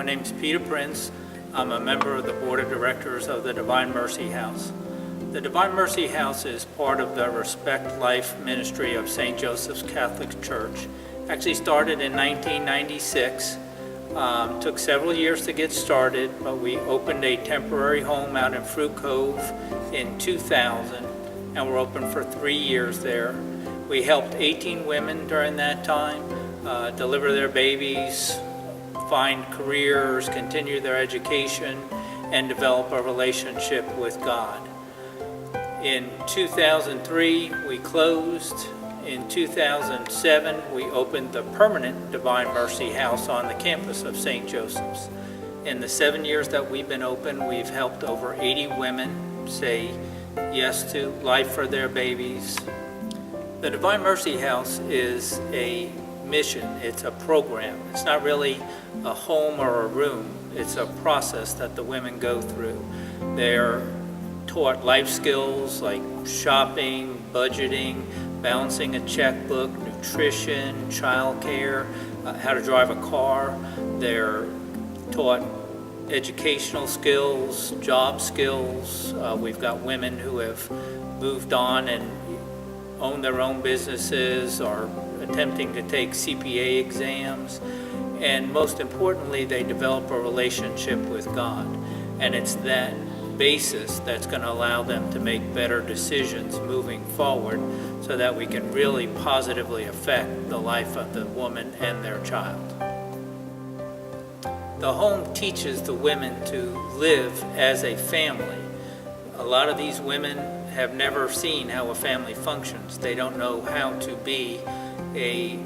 name's Peter Prince. I'm a member of the Board of Directors of the Divine Mercy House. The Divine Mercy House is part of the Respect Life ministry of St. Joseph's Catholic Church. Actually started in 1996. Took several years to get started, but we opened a temporary home out in Fruit Cove in 2000, and we're open for 3 years there. We helped 18 women during that time deliver their babies, find careers, continue their education, and develop a relationship with God. In 2003, we closed. In 2007, we opened the permanent Divine Mercy House on the campus of St. Joseph's. In the 7 years that we've been open, we've helped over 80 women say yes to life for their babies. The Divine Mercy House is a mission. It's a program. It's not really a home or a room. It's a process that the women go through. They're taught life skills like shopping, budgeting, balancing a checkbook, nutrition, childcare, how to drive a car. They're taught educational skills, job skills. We've got women who have moved on and own their own businesses or attempting to take CPA exams. And most importantly, they develop a relationship with God. And it's that basis that's going to allow them to make better decisions moving forward so that we can really positively affect the life of the woman and their child. The home teaches the women to live as a family. A lot of these women have never seen how a family functions. They don't know how to be a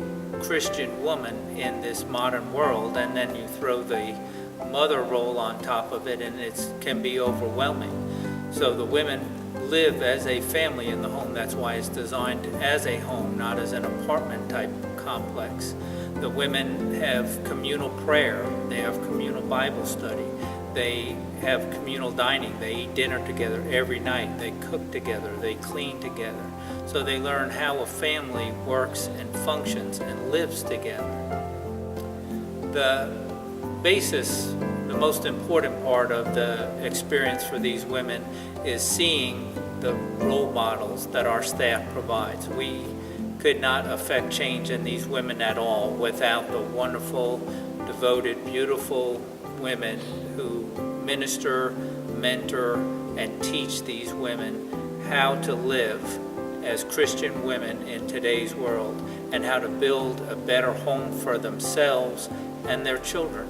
Christian woman in this modern world, and then you throw the mother role on top of it and it can be overwhelming. So the women live as a family in the home. That's why it's designed as a home, not as an apartment type complex. The women have communal prayer, they have communal Bible study, they have communal dining, they eat dinner together every night, they cook together, they clean together. So they learn how a family works and functions and lives together. The basis, the most important part of the experience for these women is seeing the role models that our staff provides. We could not affect change in these women at all without the wonderful, devoted, beautiful women who minister, mentor, and teach these women how to live as Christian women in today's world and how to build a better home for themselves and their children.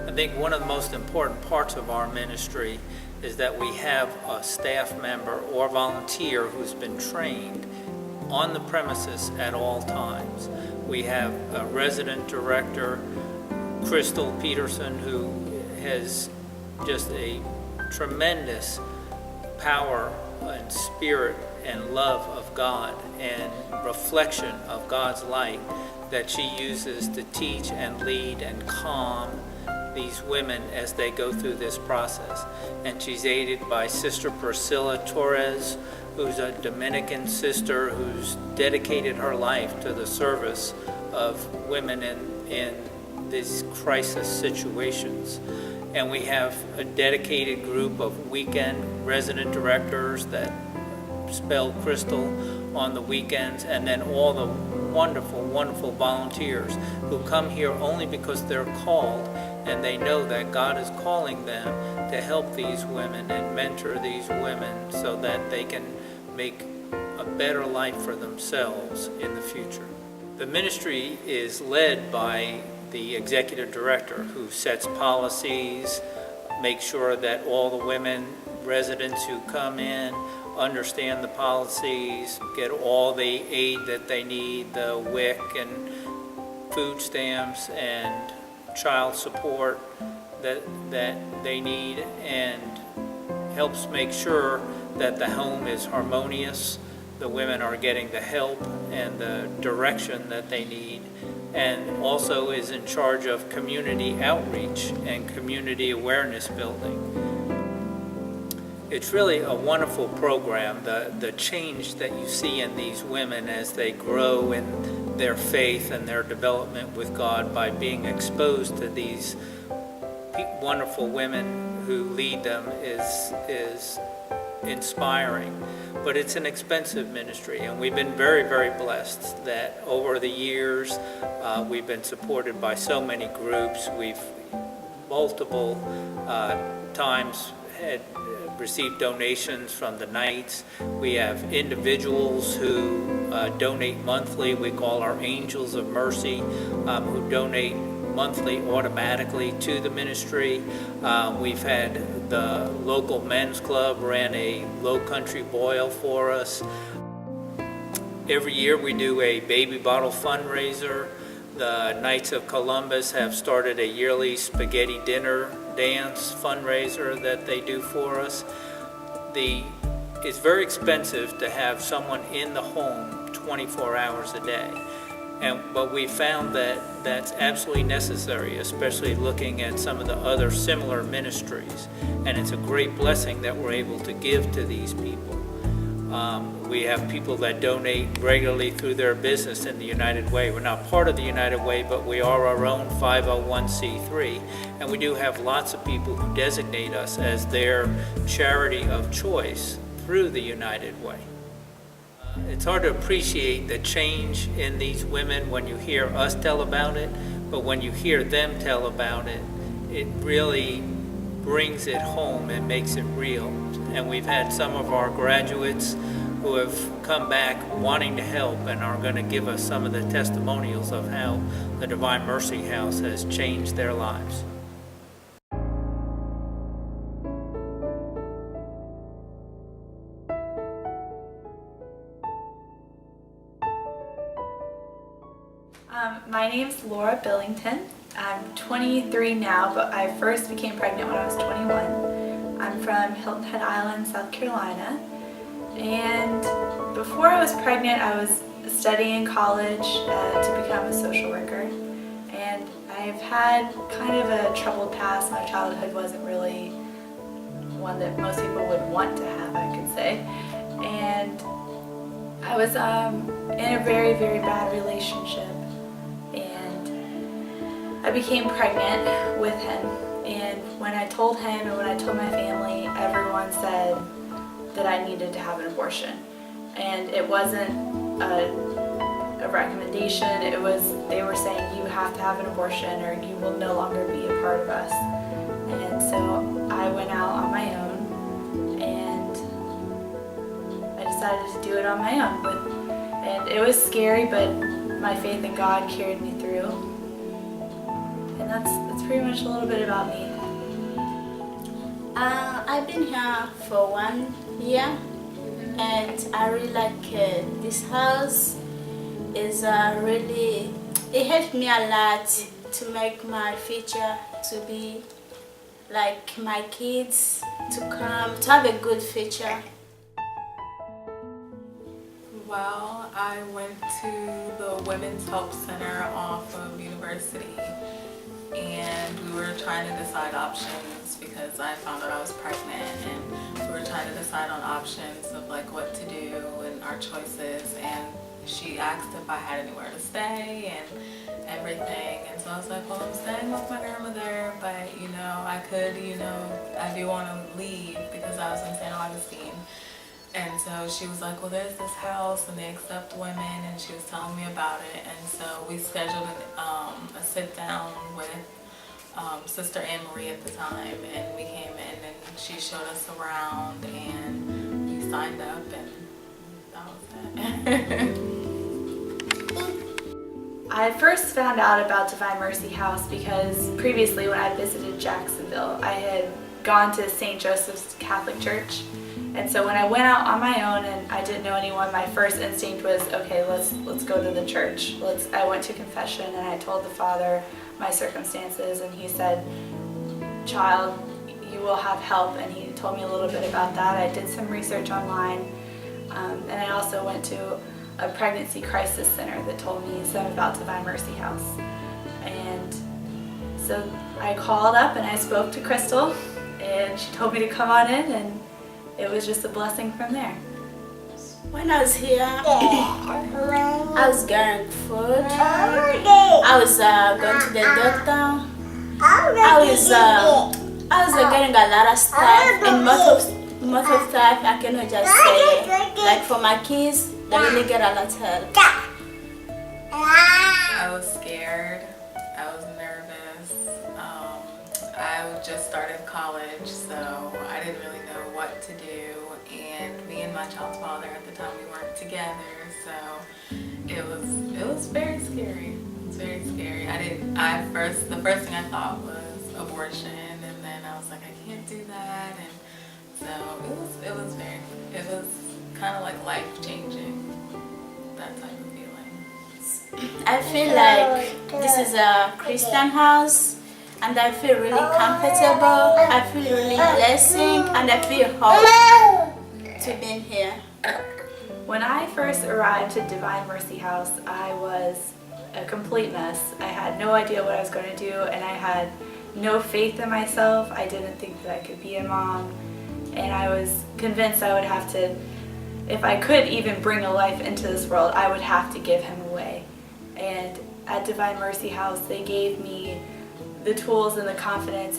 I think one of the most important parts of our ministry is that we have a staff member or volunteer who's been trained on the premises at all times. We have a resident director, Crystal Peterson, who has just a tremendous power and spirit and love of God and reflection of God's light that she uses to teach and lead and calm these women as they go through this process. And she's aided by Sister Priscilla Torres, who's a Dominican sister who's dedicated her life to the service of women in these crisis situations. And we have a dedicated group of weekend resident directors that spell Crystal on the weekends, and then all the wonderful, wonderful volunteers who come here only because they're called and they know that God is calling them to help these women and mentor these women so that they can make a better life for themselves in the future. The ministry is led by the executive director who sets policies, makes sure that all the women residents who come in understand the policies, get all the aid that they need, the WIC and food stamps and child support that they need, and helps make sure that the home is harmonious, the women are getting the help and the direction that they need, and also is in charge of community outreach and community awareness building. It's really a wonderful program, the change that you see in these women as they grow in their faith and their development with God by being exposed to these wonderful women who lead them is inspiring. But it's an expensive ministry, and we've been very, very blessed that over the years we've been supported by so many groups. We've multiple times had received donations from the Knights. We have individuals who donate monthly. We call our Angels of Mercy, who donate monthly automatically to the ministry. We've had the local men's club ran a low country boil for us. Every year we do a baby bottle fundraiser. The Knights of Columbus have started a yearly spaghetti dinner dance fundraiser that they do for us. It's very expensive to have someone in the home 24 hours a day. But we found that that's absolutely necessary, especially looking at some of the other similar ministries. And it's a great blessing that we're able to give to these people. We have people that donate regularly through their business in the United Way. We're not part of the United Way, but we are our own 501c3. And we do have lots of people who designate us as their charity of choice through the United Way. It's hard to appreciate the change in these women when you hear us tell about it, but when you hear them tell about it, it really brings it home and makes it real. And we've had some of our graduates who have come back wanting to help and are going to give us some of the testimonials of how the Divine Mercy House has changed their lives. My name's Laura Billington. I'm 23 now, but I first became pregnant when I was 21. I'm from Hilton Head Island, South Carolina. And before I was pregnant, I was studying college to become a social worker. And I've had kind of a troubled past. My childhood wasn't really one that most people would want to have, I could say. And I was in a very, very bad relationship. I became pregnant with him, and when I told him and when I told my family, everyone said that I needed to have an abortion. And it wasn't a recommendation, they were saying you have to have an abortion or you will no longer be a part of us. And so I went out on my own and I decided to do it on my own. And it was scary, but my faith in God carried me through. And that's pretty much a little bit about me. I've been here for 1 year, and I really like this house. It helped me a lot to make my future to be like my kids, to have a good future. Well, I went to the Women's Help Center off of University, and we were trying to decide options because I found out I was pregnant, and we were trying to decide on options of like what to do and our choices. And she asked if I had anywhere to stay and everything, and so I was like, well, I'm staying with my grandmother, but I could, I do want to leave because I was in St. Augustine. And so she was like, well, there's this house and they accept women, and she was telling me about it. And so we scheduled a sit down with Sister Anne Marie at the time, and we came in and she showed us around and we signed up, and that was it. I first found out about Divine Mercy House because previously when I visited Jacksonville, I had gone to St. Joseph's Catholic Church. And so when I went out on my own and I didn't know anyone, my first instinct was, okay, let's go to the church. I went to confession and I told the father my circumstances, and he said, child, you will have help. And he told me a little bit about that. I did some research online, and I also went to a pregnancy crisis center that told me some about Divine Mercy House. And so I called up and I spoke to Crystal, and she told me to come on in, and it was just a blessing from there. When I was here, I was getting food. I was going to the doctor, I was getting a lot of stuff, and most of stuff I cannot just say. Like for my kids, they really get a lot of help. I was scared. I was nervous. I just started college, so I didn't really know what to do. And me and my child's father at the time, we weren't together, so it was very scary. It's very scary. The first thing I thought was abortion, and then I was like, I can't do that, and so it was kind of like life changing. That type of feeling. I feel like this is a Christian house, and I feel really comfortable. I feel really blessing, and I feel hope to be here. When I first arrived to Divine Mercy House, I was a complete mess. I had no idea what I was going to do, and I had no faith in myself. I didn't think that I could be a mom, and I was convinced I would have to, if I could even bring a life into this world, I would have to give him away. And at Divine Mercy House, they gave me the tools and the confidence,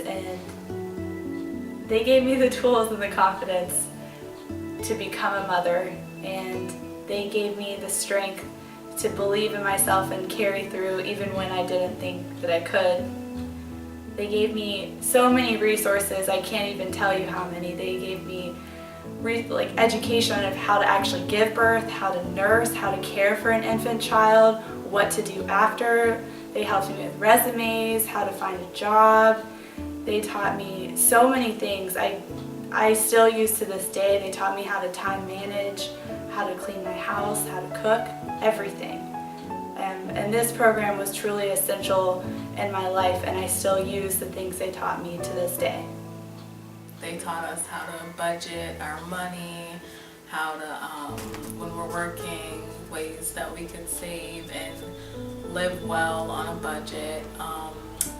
to become a mother, and they gave me the strength to believe in myself and carry through even when I didn't think that I could. They gave me so many resources, I can't even tell you how many. They gave me education of how to actually give birth, how to nurse, how to care for an infant child, what to do after. They helped me with resumes, how to find a job. They taught me so many things I still use to this day. They taught me how to time manage, how to clean my house, how to cook, everything. And this program was truly essential in my life, and I still use the things they taught me to this day. They taught us how to budget our money, how to, when we're working, ways that we could save and live well on a budget.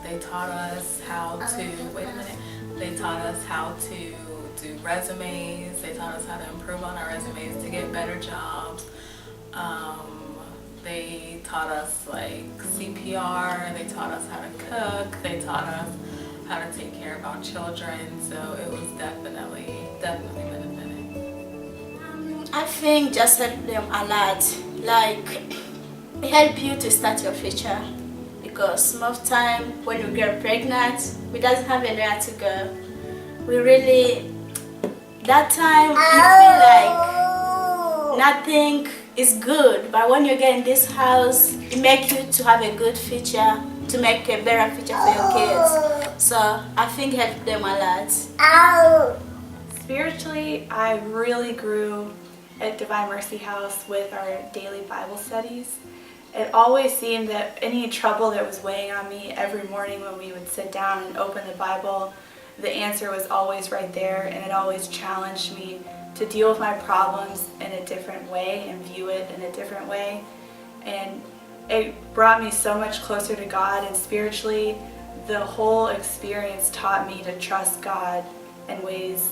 They taught us how to, they taught us how to do resumes. They taught us how to improve on our resumes to get better jobs. They taught us like CPR. They taught us how to cook. They taught us how to take care of our children. So it was definitely benefiting. I think just help them a lot. Like, help you to start your future. Because most time when we get pregnant, we doesn't have anywhere to go. We really, that time we feel like nothing is good. But when you get in this house, it makes you to have a good future, to make a better future for your kids. So I think help them a lot. Spiritually, I really grew at Divine Mercy House with our daily Bible studies. It always seemed that any trouble that was weighing on me, every morning when we would sit down and open the Bible, the answer was always right there, and it always challenged me to deal with my problems in a different way and view it in a different way. And it brought me so much closer to God, and spiritually, the whole experience taught me to trust God in ways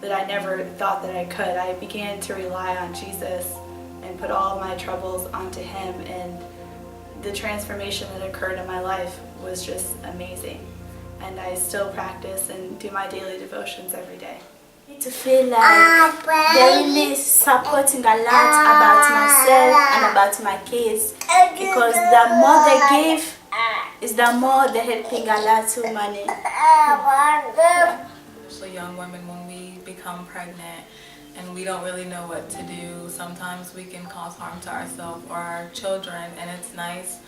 that I never thought that I could. I began to rely on Jesus and put all of my troubles onto Him, and the transformation that occurred in my life was just amazing. And I still practice and do my daily devotions every day. I need to feel like they're really supporting a lot about myself and about my kids, because the more they give, is the more they're helping a lot to money. Especially young women, when we become pregnant and we don't really know what to do, sometimes we can cause harm to ourselves or our children, and it's nice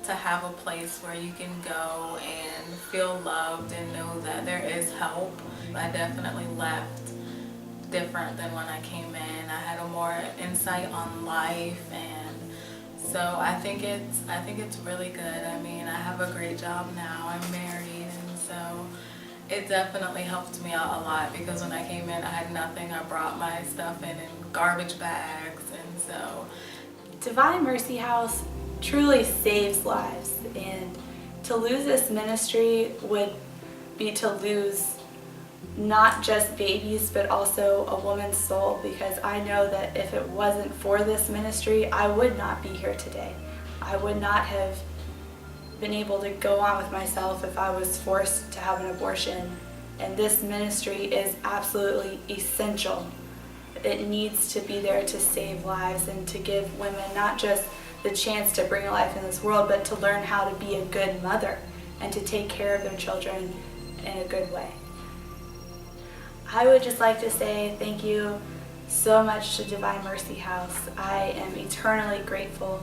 to have a place where you can go and feel loved and know that there is help. I definitely left different than when I came in. I had a more insight on life, and so I think it's really good. I mean, I have a great job now. I'm married, and so it definitely helped me out a lot, because when I came in, I had nothing. I brought my stuff in garbage bags, and so Divine Mercy House truly saves lives, and to lose this ministry would be to lose not just babies but also a woman's soul, because I know that if it wasn't for this ministry, I would not be here today. I would not have been able to go on with myself if I was forced to have an abortion. And this ministry is absolutely essential. It needs to be there to save lives and to give women not just the chance to bring a life in this world, but to learn how to be a good mother and to take care of their children in a good way. I would just like to say thank you so much to Divine Mercy House. I am eternally grateful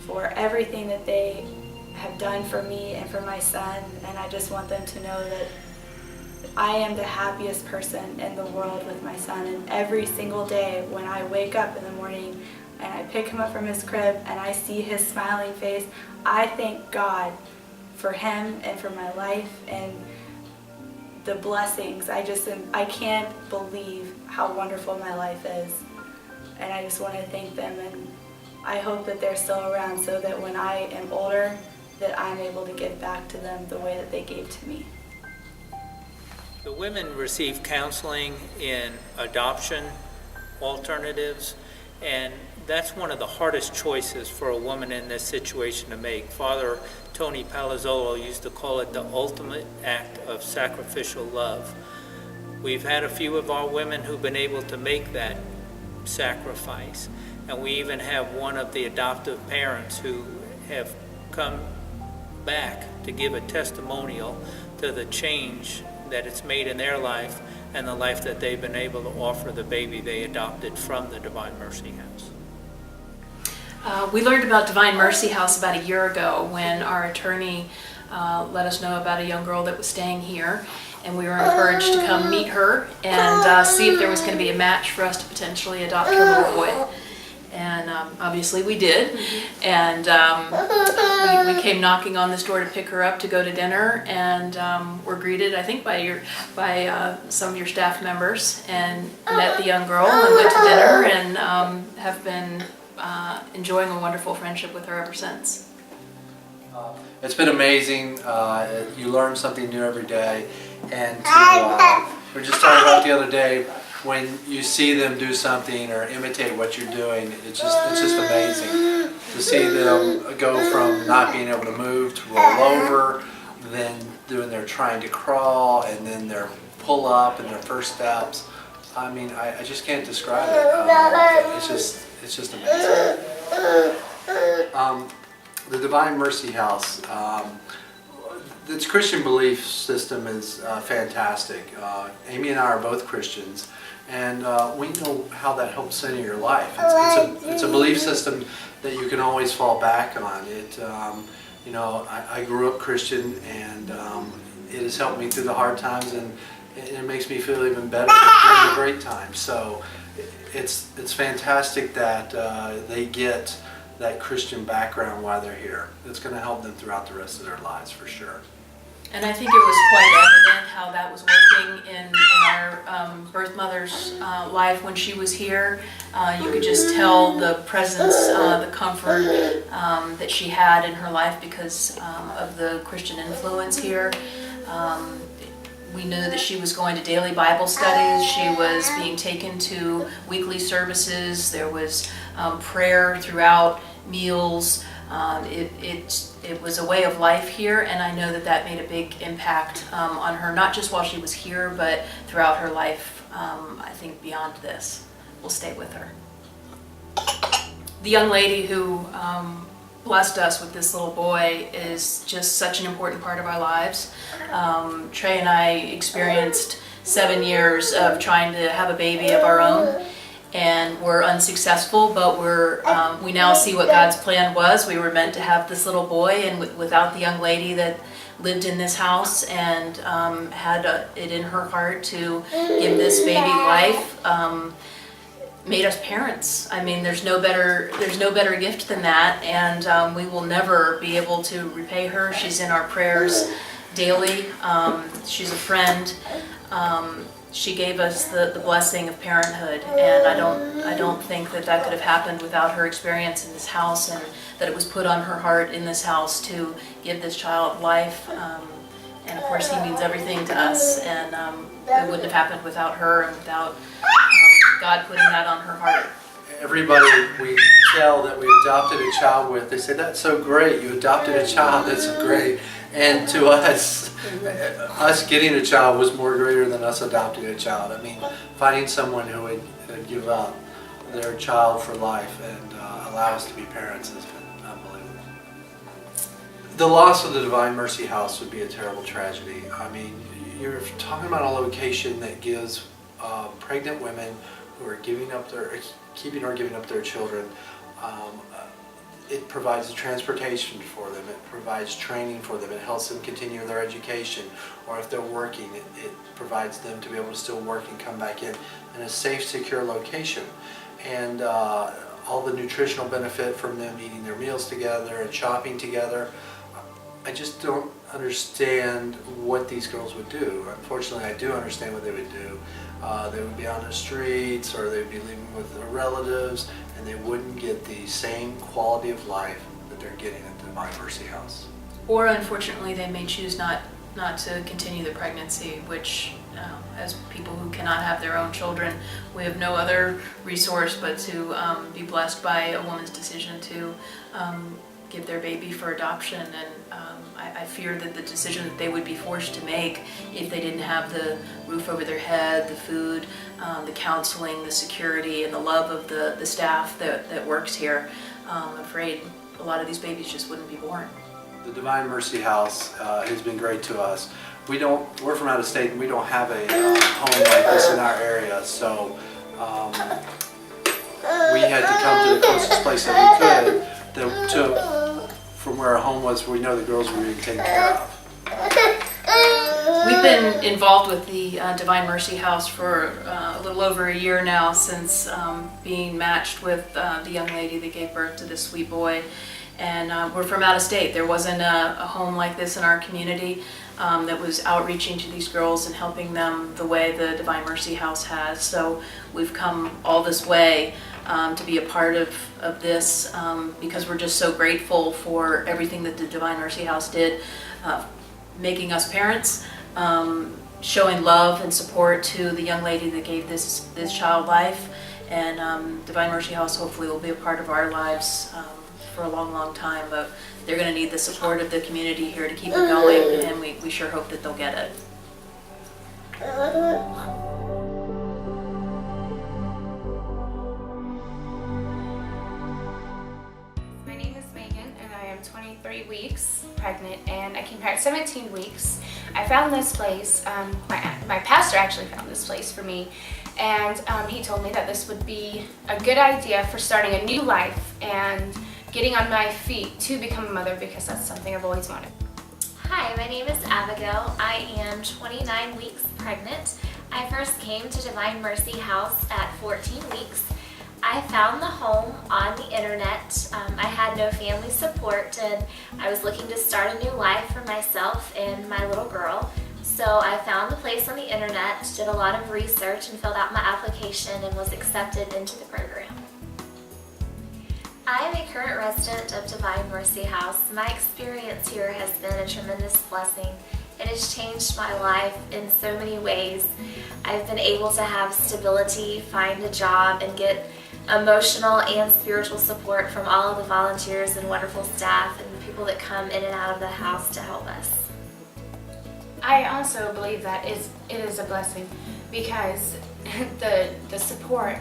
for everything that they have done for me and for my son, and I just want them to know that I am the happiest person in the world with my son. And every single day when I wake up in the morning and I pick him up from his crib and I see his smiling face, I thank God for him and for my life and the blessings. I can't believe how wonderful my life is. And I just want to thank them, and I hope that they're still around so that when I am older, that I'm able to give back to them the way that they gave to me. The women receive counseling in adoption alternatives, and that's one of the hardest choices for a woman in this situation to make. Father Tony Palazzolo used to call it the ultimate act of sacrificial love. We've had a few of our women who've been able to make that sacrifice, and we even have one of the adoptive parents who have come back to give a testimonial to the change that it's made in their life and the life that they've been able to offer the baby they adopted from the Divine Mercy House. We learned about Divine Mercy House about a year ago when our attorney let us know about a young girl that was staying here, and we were encouraged to come meet her and see if there was going to be a match for us to potentially adopt her little boy. And obviously we did, and we came knocking on this door to pick her up to go to dinner, and were greeted, I think, by some of your staff members, and met the young girl and went to dinner, and have been enjoying a wonderful friendship with her ever since. It's been amazing. You learn something new every day, and we were just talking about the other day, when you see them do something or imitate what you're doing, it's just amazing to see them go from not being able to move to roll over, then doing their trying to crawl, and then their pull up and their first steps. I mean, I just can't describe it. It's just amazing. The Divine Mercy House. Its Christian belief system is fantastic. Amy and I are both Christians, and we know how that helps center your life. It's a belief system that you can always fall back on. I grew up Christian, and it has helped me through the hard times, and it makes me feel even better during the great times. So it's fantastic that they get that Christian background while they're here. It's going to help them throughout the rest of their lives for sure. And I think it was quite evident how that was working in our birth mother's life when she was here. You could just tell the presence, the comfort that she had in her life because of the Christian influence here. We knew that she was going to daily Bible studies. She was being taken to weekly services. There was prayer throughout meals. It was a way of life here, and I know that made a big impact on her, not just while she was here, but throughout her life. I think beyond this will stay with her. The young lady who blessed us with this little boy is just such an important part of our lives. Trey and I experienced 7 years of trying to have a baby of our own, and we're unsuccessful, but we now see what God's plan was. We were meant to have this little boy, and without the young lady that lived in this house and had it in her heart to give this baby life, made us parents. I mean, there's no better gift than that, and we will never be able to repay her. She's in our prayers daily. She's a friend. She gave us the blessing of parenthood, and I don't think that could have happened without her experience in this house, and that it was put on her heart in this house to give this child life. And of course, he means everything to us, and it wouldn't have happened without her and without God putting that on her heart. everybody we tell that we adopted a child with, they say, that's so great, you adopted a child, that's so great. And to us, us getting a child was more greater than us adopting a child. I mean, finding someone who would give up their child for life and allow us to be parents has been unbelievable. The loss of the Divine Mercy House would be a terrible tragedy. I mean, you're talking about a location that gives pregnant women who are keeping or giving up their children. It provides the transportation for them, it provides training for them, it helps them continue their education, or if they're working, it provides them to be able to still work and come back in a safe, secure location. And all the nutritional benefit from them eating their meals together and shopping together. I just don't understand what these girls would do. Unfortunately, I do understand what they would do. They would be on the streets, or they would be living with their relatives, and they wouldn't get the same quality of life that they're getting at the Divine Mercy House. Or unfortunately, they may choose not to continue the pregnancy, which as people who cannot have their own children, we have no other resource but to be blessed by a woman's decision to give their baby for adoption. And I fear that the decision that they would be forced to make if they didn't have the roof over their head, the food, the counseling, the security, and the love of the staff that works here, I'm afraid a lot of these babies just wouldn't be born. The Divine Mercy House has been great to us. We're from out of state, and we don't have a home like this in our area, so we had to come to the closest place that we could from where our home was. We know the girls were being taken care of. We've been involved with the Divine Mercy House for a little over a year now, since being matched with the young lady that gave birth to this sweet boy. And we're from out of state. There wasn't a home like this in our community that was outreaching to these girls and helping them the way the Divine Mercy House has. So we've come all this way to be a part of this because we're just so grateful for everything that the Divine Mercy House did, making us parents, showing love and support to the young lady that gave this child life. And Divine Mercy House hopefully will be a part of our lives for a long, long time, but they're going to need the support of the community here to keep it going, and we sure hope that they'll get it. My name is Megan, and I am 23 weeks pregnant, and I came here at 17 weeks. I found this place, my pastor actually found this place for me, and he told me that this would be a good idea for starting a new life and getting on my feet to become a mother, because that's something I've always wanted. Hi, my name is Abigail. I am 29 weeks pregnant. I first came to Divine Mercy House at 14 weeks. I found the home on the internet. I had no family support, and I was looking to start a new life for myself and my little girl. So I found the place on the internet, did a lot of research, and filled out my application and was accepted into the program. I am a current resident of Divine Mercy House. My experience here has been a tremendous blessing. It has changed my life in so many ways. I've been able to have stability, find a job, and get emotional and spiritual support from all of the volunteers and wonderful staff and the people that come in and out of the house to help us. I also believe that it is a blessing, because the support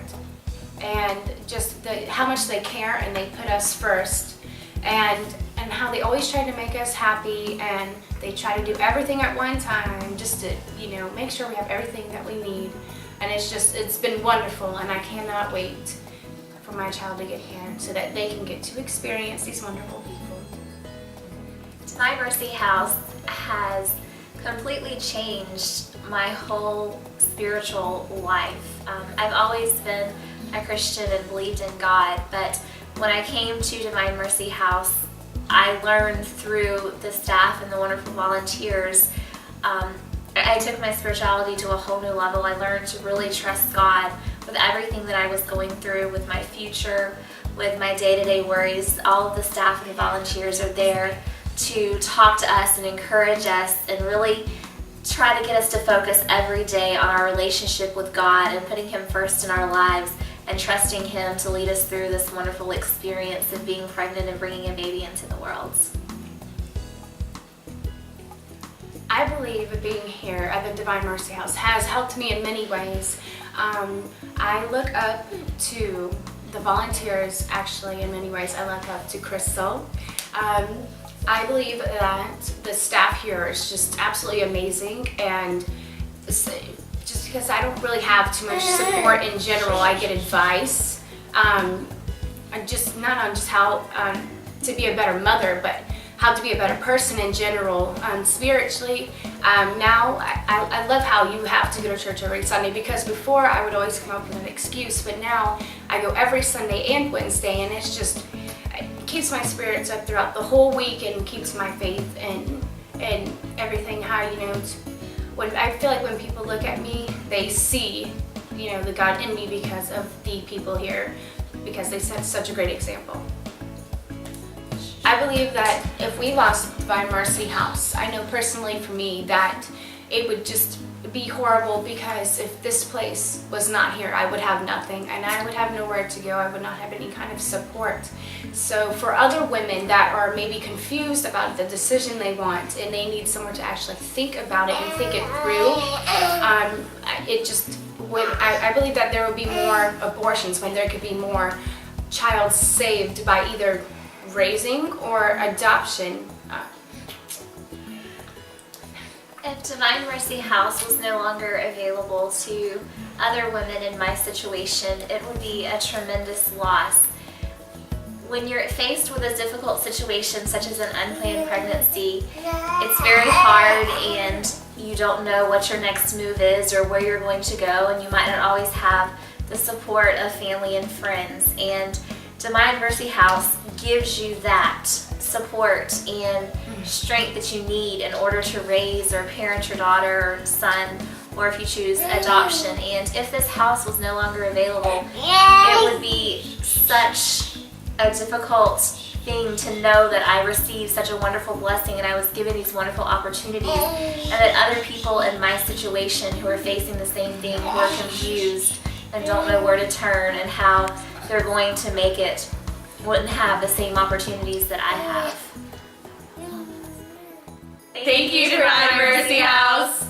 and just how much they care and they put us first, and how they always try to make us happy, and they try to do everything at one time just to make sure we have everything that we need. And it's been wonderful, and I cannot wait for my child to get here so that they can get to experience these wonderful people. Divine Mercy House has completely changed my whole spiritual life. I've always been a Christian and believed in God, but when I came to Divine Mercy House, I learned through the staff and the wonderful volunteers. I took my spirituality to a whole new level. I learned to really trust God with everything that I was going through, with my future, with my day-to-day worries. All of the staff and the volunteers are there to talk to us and encourage us and really try to get us to focus every day on our relationship with God and putting Him first in our lives, and trusting Him to lead us through this wonderful experience of being pregnant and bringing a baby into the world. I believe that being here at the Divine Mercy House has helped me in many ways. I look up to the volunteers, actually, in many ways. I look up to Crystal. I believe that the staff here is just absolutely amazing, and just because I don't really have too much support in general, I get advice, just not on just how to be a better mother, but how to be a better person in general, spiritually. Now, I love how you have to go to church every Sunday, because before I would always come up with an excuse, but now I go every Sunday and Wednesday, and it's just, it keeps my spirits up throughout the whole week and keeps my faith and everything high, you know. When I feel like when people look at me, they see, you know, the God in me because of the people here, because they set such a great example. I believe that if we lost Divine Mercy House, I know personally for me that it would just be horrible, because if this place was not here, I would have nothing, and I would have nowhere to go. I would not have any kind of support. So for other women that are maybe confused about the decision they want, and they need someone to actually think about it and think it through, it just would, I believe that there would be more abortions when there could be more child saved by either raising or adoption. If Divine Mercy House was no longer available to other women in my situation, it would be a tremendous loss. When you're faced with a difficult situation such as an unplanned pregnancy, it's very hard and you don't know what your next move is or where you're going to go, and you might not always have the support of family and friends. And Divine Mercy House gives you that support and strength that you need in order to raise or parent your daughter or son, or if you choose adoption. And if this house was no longer available, it would be such a difficult thing to know that I received such a wonderful blessing and I was given these wonderful opportunities, and that other people in my situation who are facing the same thing, who are confused and don't know where to turn and how they're going to make it, wouldn't have the same opportunities that I have. Thank you, Divine Mercy House.